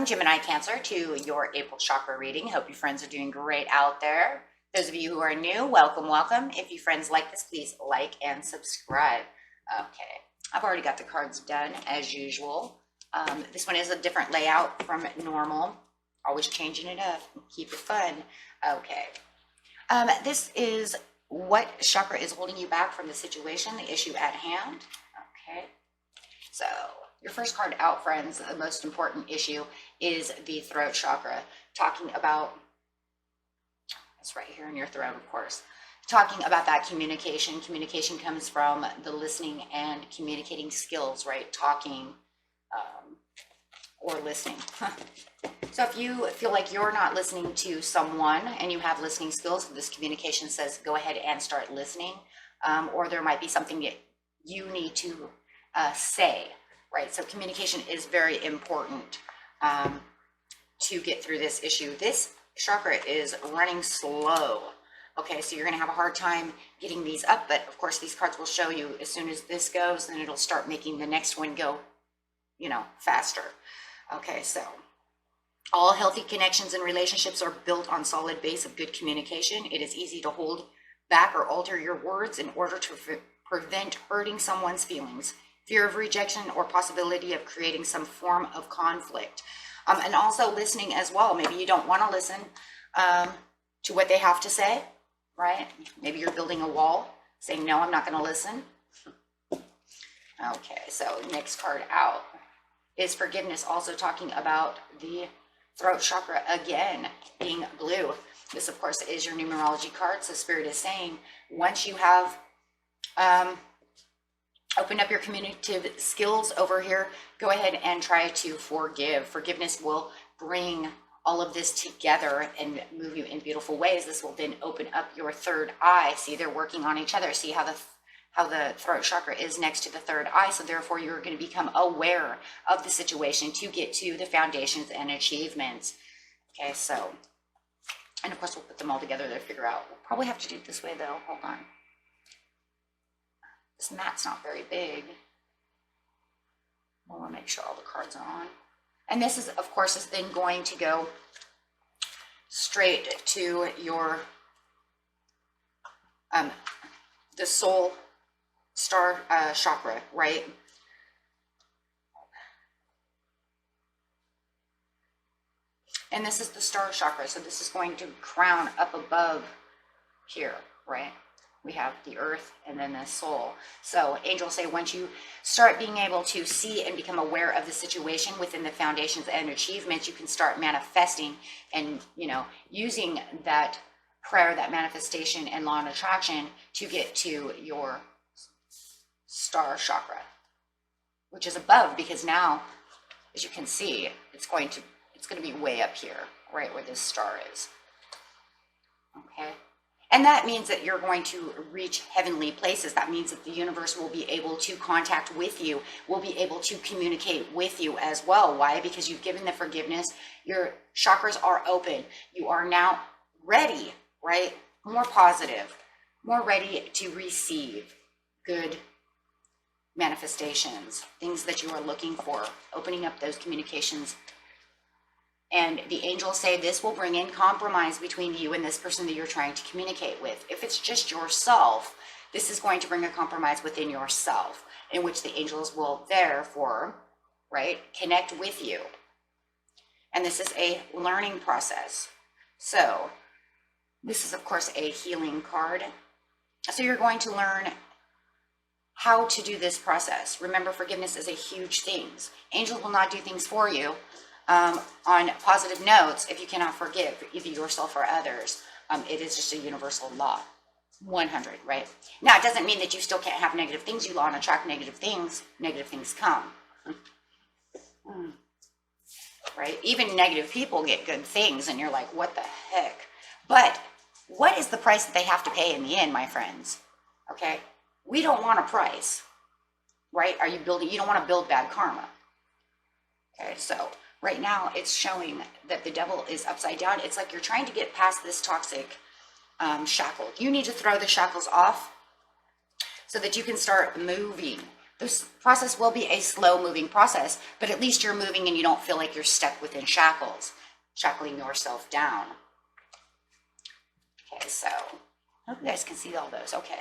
Gemini, Cancer, to your April chakra reading. Hope you friends are doing great out there. Those of you who are new, welcome, welcome. If you friends like this, please like and subscribe. Okay, I've already got the cards done as usual. This one is a different layout from normal. Always changing it up. Keep it fun. Okay. This is what chakra is holding you back from the situation, the issue at hand. Okay. So your first card out, friends, the most important issue is the throat chakra. Talking about, it's right here in your throat, of course. Talking about that communication. Communication comes from the listening and communicating skills, right? Talking or listening. So if you feel like you're not listening to someone and you have listening skills, this communication says go ahead and start listening. Or there might be something that you need to say, right? So communication is very important to get through this issue. This chakra is running slow. Okay, so you're going to have a hard time getting these up, but of course these cards will show you as soon as this goes, then it'll start making the next one go, you know, faster. Okay, so all healthy connections and relationships are built on solid base of good communication. It is easy to hold back or alter your words in order to prevent hurting someone's feelings, fear of rejection, or possibility of creating some form of conflict. And also listening as well. Maybe you don't want to listen to what they have to say, right? Maybe you're building a wall, saying, no, I'm not going to listen. Okay, so next card out is forgiveness, also talking about the throat chakra again being blue. This, of course, is your numerology card. So Spirit is saying, once you have opened up your communicative skills over here, go ahead and try to forgive. Forgiveness will bring all of this together and move you in beautiful ways. This will then open up your third eye. See, they're working on each other. See how the throat chakra is next to the third eye. So therefore you're going to become aware of the situation to get to the foundations and achievements. Okay, so, and of course we'll put them all together to figure out. We'll probably have to do it this way though. Hold on. This mat's not very big. I want to make sure all the cards are on. And this is, of course, is then going to go straight to your, the soul star chakra, right? And this is the star chakra. So this is going to crown up above here, right? We have the earth and then the soul. So angels say once you start being able to see and become aware of the situation within the foundations and achievements, you can start manifesting and, you know, using that prayer, that manifestation and law of attraction to get to your star chakra, which is above, because now, as you can see, it's going to be way up here, right where this star is. Okay. And that means that you're going to reach heavenly places. That means that the universe will be able to contact with you, will be able to communicate with you as well. Why? Because you've given the forgiveness. Your chakras are open. You are now ready, right? More positive, more ready to receive good manifestations, things that you are looking for, opening up those communications. And the angels say this will bring in compromise between you and this person that you're trying to communicate with. If it's just yourself, this is going to bring a compromise within yourself, in which the angels will therefore, right, connect with you. And this is a learning process. So this is, of course, a healing card. So you're going to learn how to do this process. Remember, forgiveness is a huge thing. Angels will not do things for you on positive notes if you cannot forgive either yourself or others. It is just a universal law. 100, right? Now, it doesn't mean that you still can't have negative things. You law and attract negative things come. Right? Even negative people get good things, and you're like, what the heck? But what is the price that they have to pay in the end, my friends? Okay? We don't want a price, right? You don't want to build bad karma. Okay, so right now it's showing that the devil is upside down. It's like you're trying to get past this toxic shackle. You need to throw the shackles off so that you can start moving, This process will be a slow moving process, but at least you're moving and you don't feel like you're stuck within shackles, shackling yourself down. Okay, so I hope you guys can see all those. Okay.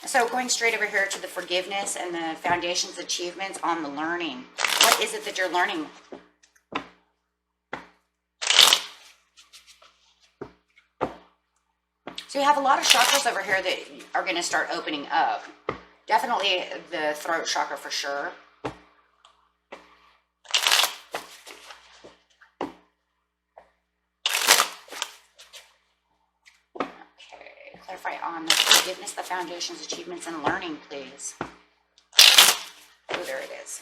So going straight over here to the forgiveness and the foundation's achievements on the learning. What is it that you're learning? So you have a lot of chakras over here that are going to start opening up. Definitely the throat chakra for sure. Okay, clarify on the forgiveness, the foundations, achievements, and learning, please. Oh, there it is.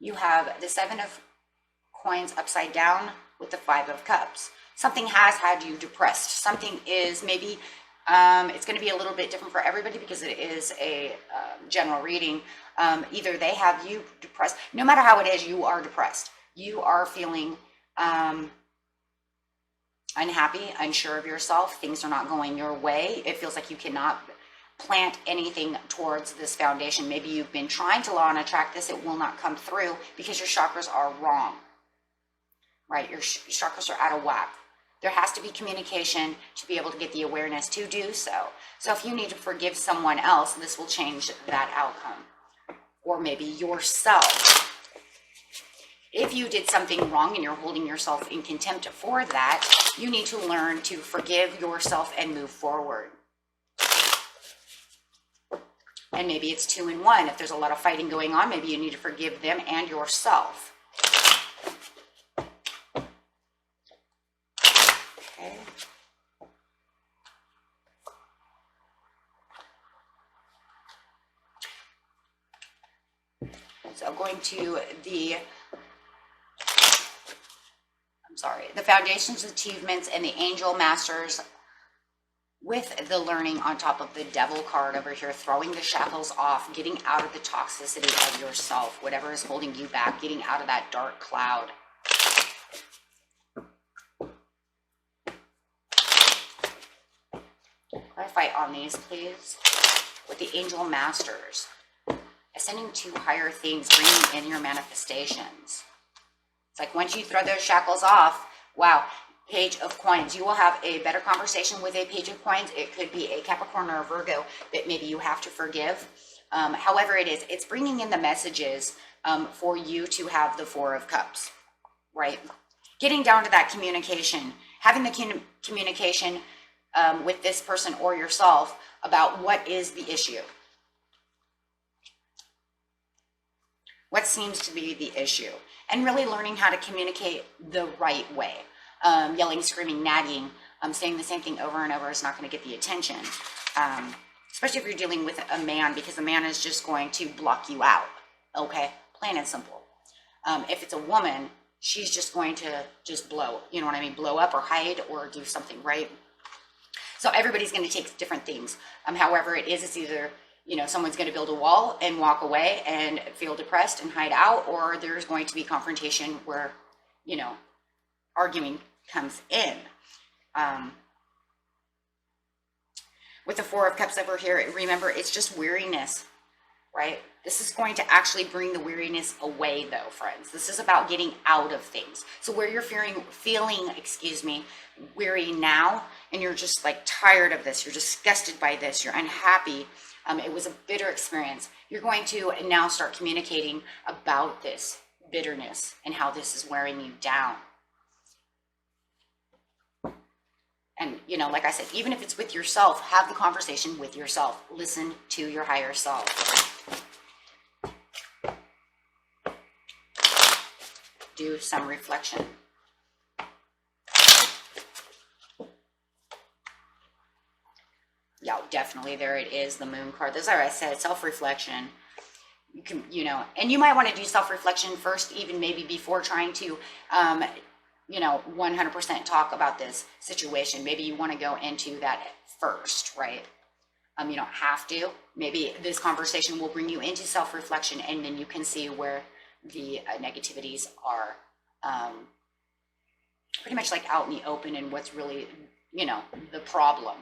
You have the 7 of coins upside down with the 5 of cups. Something has had you depressed. Something is maybe, it's going to be a little bit different for everybody because it is a general reading. Either they have you depressed. No matter how it is, you are depressed. You are feeling unhappy, unsure of yourself. Things are not going your way. It feels like you cannot plant anything towards this foundation. Maybe you've been trying to law and attract this. It will not come through because your chakras are wrong, right? Your chakras are out of whack. There has to be communication to be able to get the awareness to do so. So if you need to forgive someone else, this will change that outcome. Or maybe yourself. If you did something wrong and you're holding yourself in contempt for that, you need to learn to forgive yourself and move forward. And maybe it's 2 in 1. If there's a lot of fighting going on, maybe you need to forgive them and yourself. Okay. So going to the foundations, achievements, and the angel masters with the learning on top of the devil card over here, throwing the shackles off, getting out of the toxicity of yourself, whatever is holding you back, getting out of that dark cloud. Clarify on these, please. With the angel masters, ascending to higher things, bringing in your manifestations. It's like once you throw those shackles off, wow, Page of Coins. You will have a better conversation with a Page of Coins. It could be a Capricorn or a Virgo that maybe you have to forgive. However it is, it's bringing in the messages for you to have the 4 of Cups, right? Getting down to that communication, having the communication with this person or yourself about what is the issue. What seems to be the issue, and really learning how to communicate the right way. Yelling, screaming, nagging, saying the same thing over and over is not going to get the attention, especially if you're dealing with a man, because a man is just going to block you out, okay? Plain and simple. If it's a woman, she's just going to just blow, you know what I mean? Blow up or hide or do something, right? So everybody's going to take different things. However it is, it's either, you know, someone's going to build a wall and walk away and feel depressed and hide out, or there's going to be confrontation where, you know, arguing comes in. With the 4 of Cups over here, remember, it's just weariness, right? This is going to actually bring the weariness away, though, friends. This is about getting out of things. So where you're feeling, weary now, and you're just like tired of this, you're disgusted by this, you're unhappy, it was a bitter experience, you're going to now start communicating about this bitterness and how this is wearing you down. And, you know, like I said, even if it's with yourself, have the conversation with yourself. Listen to your higher self. Do some reflection. Yeah, definitely. There it is, the moon card. That's like I said, self-reflection. You can, you know, and you might want to do self-reflection first, even maybe before trying to, you know, 100% talk about this situation. Maybe you want to go into that first, right? You don't have to. Maybe this conversation will bring you into self-reflection, and then you can see where the negativities are pretty much like out in the open and what's really, you know, the problem.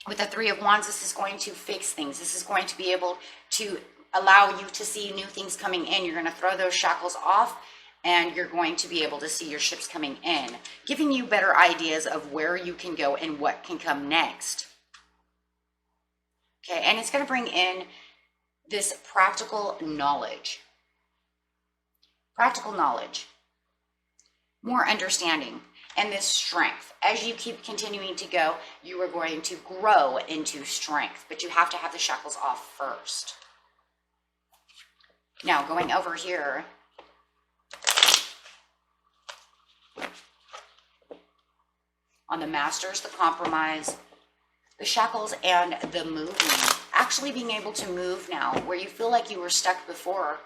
With the Three of Wands, this is going to fix things. This is going to be able to allow you to see new things coming in. You're going to throw those shackles off, and you're going to be able to see your ships coming in, giving you better ideas of where you can go and what can come next. Okay, and it's going to bring in this practical knowledge. Practical knowledge. More understanding. And this strength. As you keep continuing to go, you are going to grow into strength. But you have to have the shackles off first. Now, going over here. On the Masters, the compromise, the shackles, and the moving. Actually being able to move now, where you feel like you were stuck before,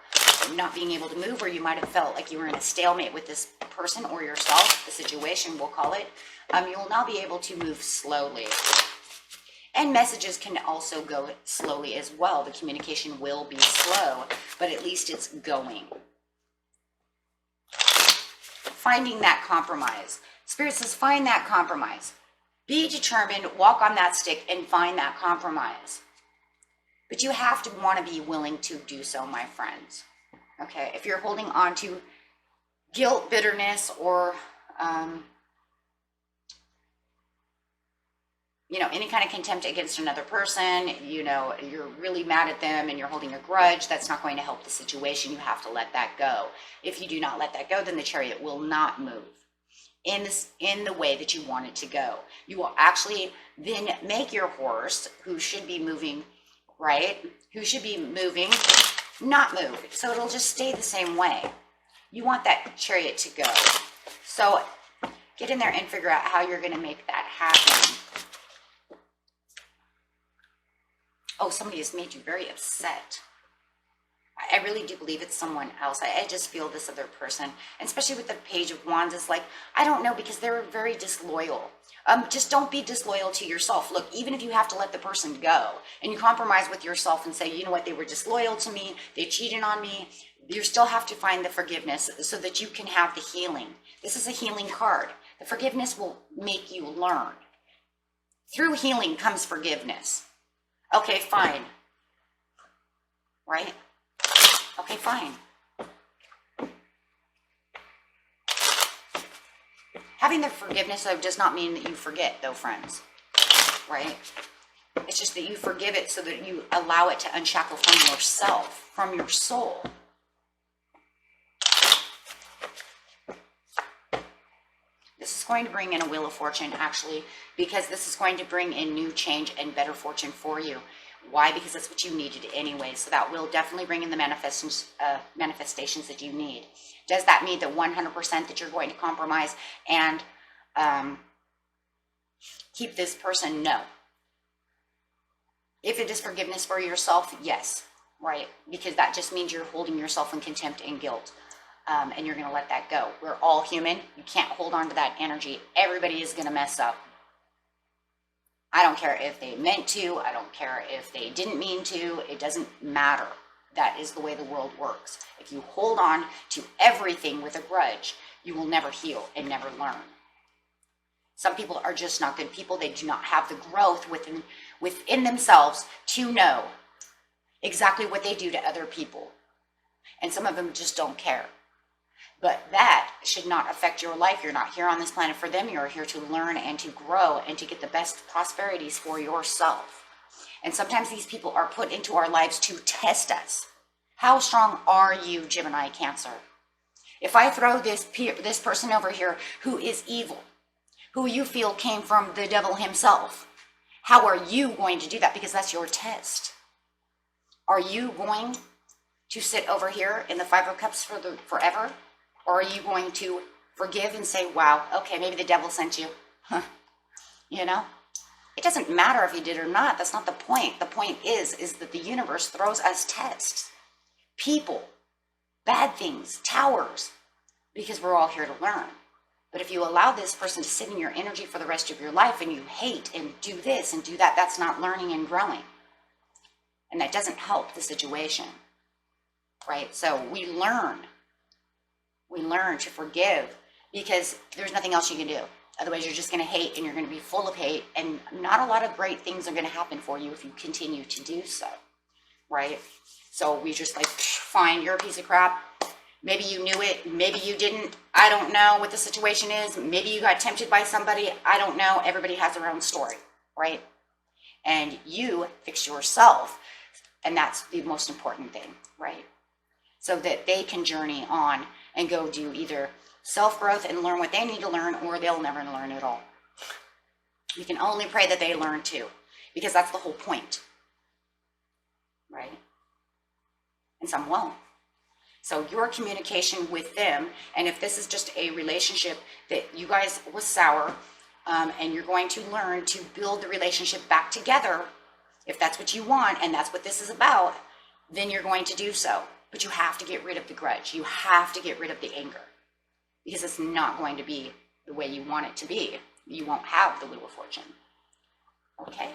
not being able to move, or you might have felt like you were in a stalemate with this person or yourself, the situation, we'll call it. You will now be able to move slowly. And messages can also go slowly as well. The communication will be slow, but at least it's going. Finding that compromise. Spirit says, find that compromise. Be determined, walk on that stick, and find that compromise. But you have to want to be willing to do so, my friends. Okay, if you're holding on to guilt, bitterness, or any kind of contempt against another person, you're really mad at them and you're holding a grudge, that's not going to help the situation. You have to let that go. If you do not let that go, then the chariot will not move in the way that you want it to go. You will actually then make your horse, who should be moving, right? Who should be moving, not move. So it'll just stay the same way. You want that chariot to go. So get in there and figure out how you're going to make that happen. Oh, somebody has made you very upset. I really do believe it's someone else. I just feel this other person, and especially with the Page of Wands, is like, I don't know, because they're very disloyal. Just don't be disloyal to yourself. Look, even if you have to let the person go and you compromise with yourself and say, you know what, they were disloyal to me, they cheated on me, you still have to find the forgiveness so that you can have the healing. This is a healing card. The forgiveness will make you learn. Through healing comes forgiveness. Okay, fine. Right? Okay, fine. Having the forgiveness, though, does not mean that you forget, though, friends. Right? It's just that you forgive it so that you allow it to unshackle from yourself, from your soul. This is going to bring in a Wheel of Fortune, actually, because this is going to bring in new change and better fortune for you. Why? Because that's what you needed anyway. So that will definitely bring in the manifestations that you need. Does that mean that 100% that you're going to compromise and keep this person? No. If it is forgiveness for yourself, yes, right? Because that just means you're holding yourself in contempt and guilt. And you're going to let that go. We're all human. You can't hold on to that energy. Everybody is going to mess up. I don't care if they meant to. I don't care if they didn't mean to. It doesn't matter. That is the way the world works. If you hold on to everything with a grudge, you will never heal and never learn. Some people are just not good people. They do not have the growth within themselves to know exactly what they do to other people. And some of them just don't care. But that should not affect your life. You're not here on this planet for them. You're here to learn and to grow and to get the best prosperities for yourself. And sometimes these people are put into our lives to test us. How strong are you, Gemini, Cancer? If I throw this person over here who is evil, who you feel came from the devil himself, how are you going to do that? Because that's your test. Are you going to sit over here in the Five of Cups forever? Or are you going to forgive and say, wow, okay, maybe the devil sent you? Huh. You know? It doesn't matter if you did or not. That's not the point. The point is that the universe throws us tests. People, bad things, towers, because we're all here to learn. But if you allow this person to sit in your energy for the rest of your life and you hate and do this and do that, that's not learning and growing. And that doesn't help the situation, right? So we learn to forgive because there's nothing else you can do. Otherwise, you're just going to hate and you're going to be full of hate, and not a lot of great things are going to happen for you if you continue to do so, right? So we just like, fine, you're a piece of crap. Maybe you knew it, maybe you didn't. I don't know what the situation is. Maybe you got tempted by somebody. I don't know. Everybody has their own story, right? And you fix yourself, and that's the most important thing, right? So that they can journey on and go do either self-growth and learn what they need to learn, or they'll never learn at all. You can only pray that they learn too, because that's the whole point, right? And some won't. So your communication with them, and if this is just a relationship that you guys was sour, and you're going to learn to build the relationship back together, if that's what you want and that's what this is about, then you're going to do so. But you have to get rid of the grudge. You have to get rid of the anger, because it's not going to be the way you want it to be. You won't have the Wheel of Fortune. Okay?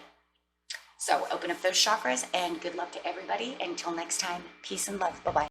So open up those chakras, and good luck to everybody. Until next time, peace and love. Bye-bye.